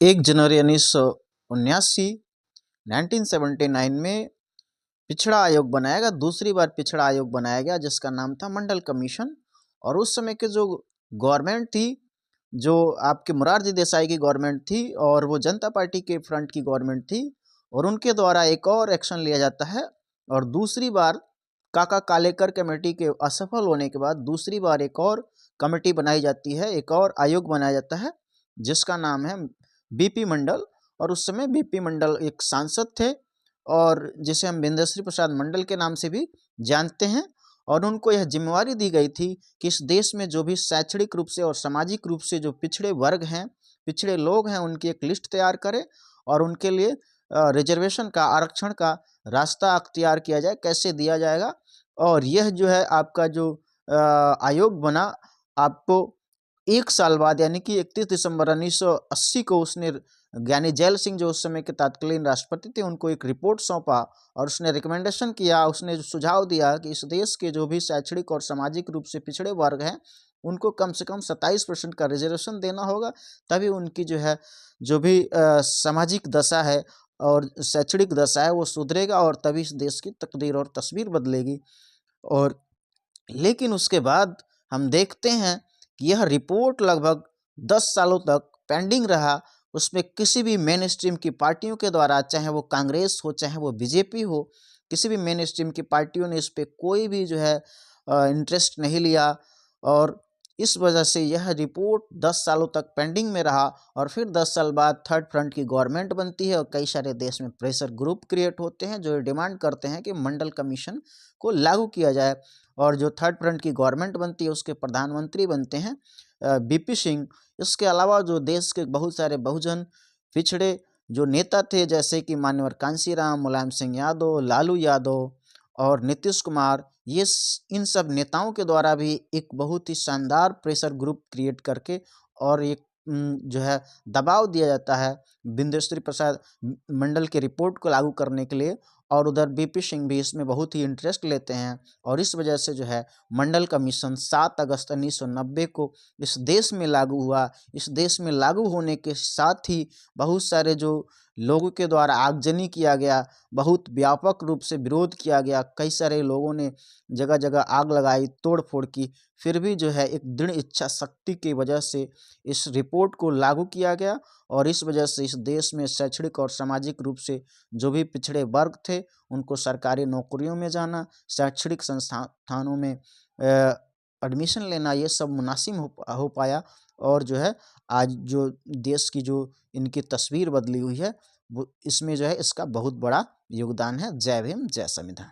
1 जनवरी 1979 1979 में पिछड़ा आयोग बनाया गया, दूसरी बार पिछड़ा आयोग बनाया गया जिसका नाम था मंडल कमीशन। और उस समय के जो गवर्नमेंट थी, जो आपके मोरारजी देसाई की गवर्नमेंट थी और वो जनता पार्टी के फ्रंट की गवर्नमेंट थी, और उनके द्वारा एक और एक्शन लिया जाता है। और दूसरी बार काका कालेकर कमेटी के असफल होने के बाद दूसरी बार एक और कमेटी बनाई जाती है, एक और आयोग बनाया जाता है जिसका नाम है बीपी मंडल। और उस समय बीपी मंडल एक सांसद थे और जिसे हम बिंदेश्वरी प्रसाद मंडल के नाम से भी जानते हैं। और उनको यह जिम्मेवारी दी गई थी कि इस देश में जो भी शैक्षणिक रूप से और सामाजिक रूप से जो पिछड़े वर्ग हैं, पिछड़े लोग हैं, उनकी एक लिस्ट तैयार करें और उनके लिए रिजर्वेशन का, आरक्षण का रास्ता अख्तियार किया जाए, कैसे दिया जाएगा। और यह जो है आपका जो आयोग बना, आपको 1 साल बाद यानी कि 31 दिसंबर 1980 को उसने ज्ञानी जैल सिंह जो उस समय के तत्कालीन राष्ट्रपति थे उनको एक रिपोर्ट सौंपा और उसने रिकमेंडेशन किया, उसने सुझाव दिया कि इस देश के जो भी शैक्षणिक और सामाजिक रूप से पिछड़े वर्ग हैं उनको कम से कम 27% का रिजर्वेशन देना होगा, तभी उनकी जो है जो भी सामाजिक दशा है और शैक्षणिक दशा है वो सुधरेगा और तभी इस देश की तकदीर और तस्वीर बदलेगी। और लेकिन उसके बाद हम देखते हैं कि यह रिपोर्ट लगभग 10 सालों तक पेंडिंग रहा। उसमें किसी भी मेन स्ट्रीम की पार्टियों के द्वारा, चाहे वो कांग्रेस हो चाहे वो बीजेपी हो, किसी भी मेन स्ट्रीम की पार्टियों ने इस पे कोई भी जो है इंटरेस्ट नहीं लिया। और इस वजह से यह रिपोर्ट 10 सालों तक पेंडिंग में रहा। और फिर 10 साल बाद थर्ड फ्रंट की गवर्नमेंट बनती है और कई सारे देश में प्रेशर ग्रुप क्रिएट होते हैं जो डिमांड करते हैं कि मंडल कमीशन को लागू किया जाए। और जो थर्ड फ्रंट की गवर्नमेंट बनती है उसके प्रधानमंत्री बनते हैं बीपी सिंह। इसके अलावा जो देश के बहुत सारे बहुजन पिछड़े जो नेता थे, जैसे कि मान्यवर कांशीराम, मुलायम सिंह यादव, लालू यादव और नीतीश कुमार, इन सब नेताओं के द्वारा भी एक बहुत ही शानदार प्रेशर ग्रुप क्रिएट करके और एक जो है दबाव दिया जाता है बिंदेश्वरी प्रसाद मंडल के रिपोर्ट को लागू करने के लिए। और उधर बीपी सिंह भी इसमें बहुत ही इंटरेस्ट लेते हैं और इस वजह से जो है मंडल कमीशन 7 अगस्त 1990 को इस देश में लागू हुआ। इस देश में लागू होने के साथ ही बहुत सारे जो लोगों के द्वारा आगजनी किया गया, बहुत व्यापक रूप से विरोध किया गया, कई सारे लोगों ने जगह जगह आग लगाई, तोड़ फोड़ की, फिर भी जो है एक दृढ़ इच्छा शक्ति की वजह से इस रिपोर्ट को लागू किया गया। और इस वजह से इस देश में शैक्षणिक और सामाजिक रूप से जो भी पिछड़े वर्ग थे उनको सरकारी नौकरियों में जाना, शैक्षणिक संस्थानों में एडमिशन लेना, ये सब मुनासिब हो पाया। और जो है आज जो देश की जो इनकी तस्वीर बदली हुई है वो इसमें जो है इसका बहुत बड़ा योगदान है। जय भीम, जय संविधान।